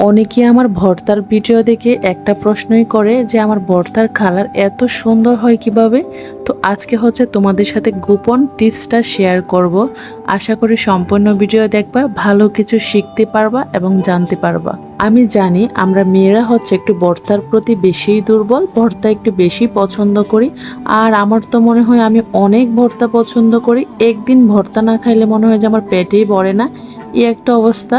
অনেকে আমার ভর্তার ভিডিও দেখে একটা প্রশ্নই করে যে আমার ভর্তার কালার এত সুন্দর হয় কিভাবে। তো আজকে হচ্ছে তোমাদের সাথে গোপন টিপসটা শেয়ার করব। আশা করি সম্পূর্ণ ভিডিও দেখবা, ভালো কিছু শিখতে পারবা এবং জানতে পারবা। আমি জানি আমরা মেয়েরা হচ্ছে একটু ভর্তার প্রতি বেশিই দুর্বল, ভর্তা একটু বেশি পছন্দ করি। আর আমার তো মনে হয় আমি অনেক ভর্তা পছন্দ করি, একদিন ভর্তা না খাইলে মনে হয় যে আমার পেটেই ভরে না, এই একটা অবস্থা।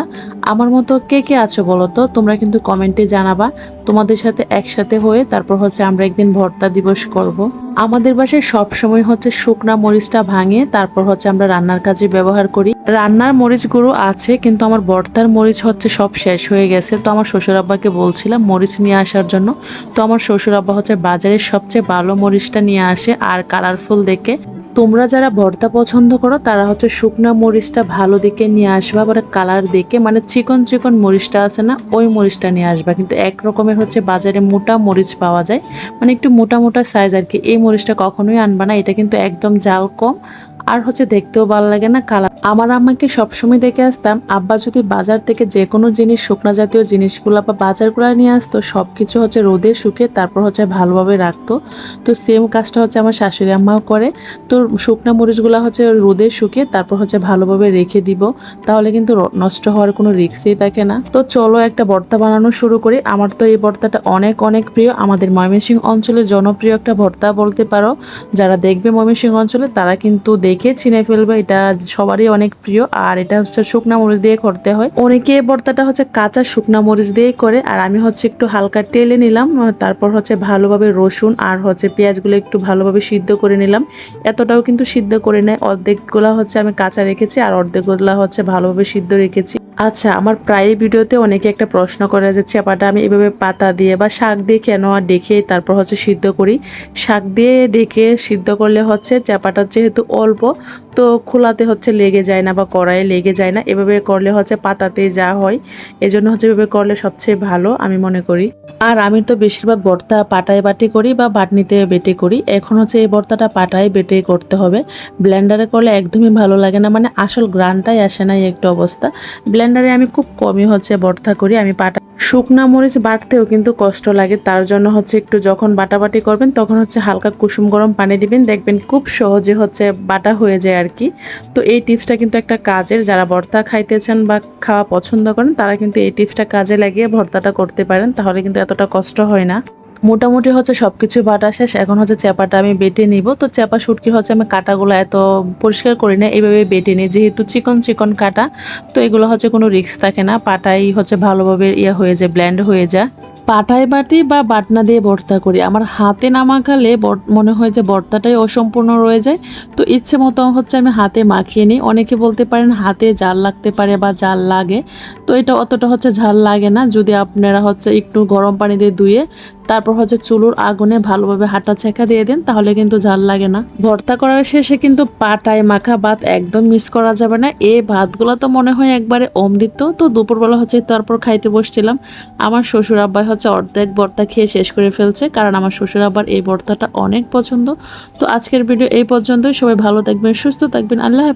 আমার মতো কে কে আছো বলো তো, তোমরা কিন্তু কমেন্টে জানাবা। তোমাদের সাথে একসাথে হয়ে তারপর হচ্ছে আমরা একদিন ভর্তা দিবস করব। আমাদের বাসায় সব সময় হচ্ছে শুকনা মরিচটা ভাঙে, তারপর হচ্ছে আমরা রান্নার কাজে ব্যবহার করি। রান্নার মরিচ গুঁড়ো আছে, কিন্তু আমার ভর্তার মরিচ হচ্ছে সব শেষ হয়ে গেছে। তো আমার শ্বশুর আব্বাকে বলছিলাম মরিচ নিয়ে আসার জন্য। তো আমার শ্বশুর আব্বা হচ্ছে বাজারের সবচেয়ে ভালো মরিচটা নিয়ে আসে, আর কালারফুল দেখে। তোমরা যারা ভর্তা পছন্দ করো তারা হচ্ছে শুকনা মরিচটা ভালো দিকে নিয়ে আসবা, বা কালার দেখে, মানে চিকন চিকন মরিচটা আছে না, ওই মরিচটা নিয়ে আসবা। কিন্তু এক রকমের হচ্ছে বাজারে মোটা মরিচ পাওয়া যায়, মানে একটু মোটা মোটা সাইজ আর কি। এই মরিচটা কখনোই আনবা না, এটা কিন্তু একদম জাল কম, আর হচ্ছে দেখতেও ভালো লাগে না কালার। আমার আম্মাকে সবসময় দেখে আসতাম, আব্বা যদি বাজার থেকে যে কোনো জিনিস, শুকনা জাতীয় জিনিসগুলো বা বাজারগুলো নিয়ে আসতো, সব কিছু হচ্ছে রোদে শুকিয়ে তারপর হচ্ছে ভালোভাবে রাখতো। তো সেম কাজটা হচ্ছে আমার শাশুড়ি আম্মাও করে। তো শুকনা মরিচগুলো হচ্ছে রোদে শুকিয়ে তারপর হচ্ছে ভালোভাবে রেখে দিব, তাহলে কিন্তু নষ্ট হওয়ার কোনো রিস্কই থাকে না। তো চলো একটা ভর্তা বানানো শুরু করি। আমার তো এই ভর্তাটা অনেক অনেক প্রিয়, আমাদের ময়মনসিংহ অঞ্চলের জনপ্রিয় একটা ভর্তা বলতে পারো। যারা দেখবে ময়মনসিংহ অঞ্চলে তারা কিন্তু দেখে চিনে ফেলবে, এটা সবারই অনেক প্রিয়। আর এটা হচ্ছে শুকনা মরিচ দিয়ে করতে হয়। অনেকে এই ভর্তাটা হচ্ছে কাঁচা শুকনা মরিচ দিয়েই করে, আর আমি হচ্ছে একটু হালকা টেলে নিলাম, তারপর হচ্ছে ভালোভাবে রসুন আর হচ্ছে পেঁয়াজগুলো একটু ভালোভাবে সিদ্ধ করে নিলাম। এতটাও কিন্তু সিদ্ধ করে নেয়, অর্ধেকগুলা হচ্ছে আমি কাঁচা রেখেছি আর অর্ধেকগুলা হচ্ছে ভালোভাবে সিদ্ধ রেখেছি। আচ্ছা, আমার প্রায় ভিডিওতে অনেকে একটা প্রশ্ন করে যে চেপাটা আমি এভাবে পাতা দিয়ে বা শাক দিয়ে কেন আর ডেকে তারপর হচ্ছে সিদ্ধ করি। শাক দিয়ে ডেকে সিদ্ধ করলে হচ্ছে চেপাটা যেহেতু অল্প, তো খোলাতে হচ্ছে লেগে যায় না বা কড়াইয়ে লেগে যায় না। এভাবে করলে হচ্ছে পাতাতে যা হয়, এজন্য হচ্ছে এভাবে করলে সবচেয়ে ভালো আমি মনে করি। আর আমি তো বেশিরভাগ ভর্তা পাটায় বাটি করি বা বাটনিতে বেটে করি। এখন হচ্ছে এই ভর্তাটা পাটায় বেটে করতে হবে, ব্লেন্ডারে করলে একদমই ভালো লাগে না, মানে আসল গ্রানটাই আসে না, এই একটা অবস্থা। ব্লেন্ডারে আমি খুব কমই হচ্ছে ভর্তা করি, আমি পাটা। শুকনা মরিচ বাটতেও কিন্তু কষ্ট লাগে, তার জন্য হচ্ছে একটু যখন বাটাবাটি করবেন তখন হচ্ছে হালকা কুসুম গরম পানি দিবেন, দেখবেন খুব সহজে হচ্ছে বাটা হয়ে যায় আর কি। তো এই টিপসটা কিন্তু একটা কাজের, যারা ভর্তা খাইতেছেন বা খাওয়া পছন্দ করেন তারা কিন্তু এই টিপসটা কাজে লাগিয়ে ভর্তাটা করতে পারেন, তাহলে কিন্তু এতটা কষ্ট হয় না। মোটামুটি হচ্ছে সবকিছু বাটা শেষ, এখন হচ্ছে চেপাটা আমি বেটে নিব। তো চেপা শুটকির হচ্ছে আমি কাটাগুলো এত পরিষ্কার করি না, এইভাবে বেটে নিই, যেহেতু চিকন চিকন কাটা। তো এগুলো হচ্ছে কোনো রিস্ক থাকে না, পাটাই হচ্ছে ভালোভাবে হয়ে যায়, ব্লেন্ড হয়ে যায়। পাটায় বাটি বা বাটনা দিয়ে ভর্তা করি, আমার হাতে না মাখালে মনে হয় যে ভর্তাটাই অসম্পূর্ণ রয়ে যায়। তো ইচ্ছে মতো হচ্ছে আমি হাতে মাখিয়ে নিই। অনেকে বলতে পারেন হাতে জাল লাগতে পারে বা জাল লাগে, তো এটা অতটা হচ্ছে ঝাল লাগে না, যদি আপনারা হচ্ছে একটু গরম পানি দিয়ে ধুয়ে তারপর হচ্ছে চুলোর আগুনে ভালোভাবে হাঁটা ছেঁকা দিয়ে দেন, তাহলে কিন্তু ঝাল লাগে না। ভর্তা করার শেষে কিন্তু পাটায় মাখা ভাত একদম মিস করা যাবে না। এই ভাতগুলো তো মনে হয় একবারে অমৃত। তো দুপুরবেলা হচ্ছে তারপর খাইতে বসছিলাম, আমার শ্বশুর আব্বাই হচ্ছে অর্ধেক ভর্তা খেয়ে শেষ করে ফেলছে, কারণ আমার শ্বশুর আব্বার এই ভর্তাটা অনেক পছন্দ। তো আজকের ভিডিও এই পর্যন্তই, সবাই ভালো থাকবেন, সুস্থ থাকবেন, আল্লাহ হাফেজ।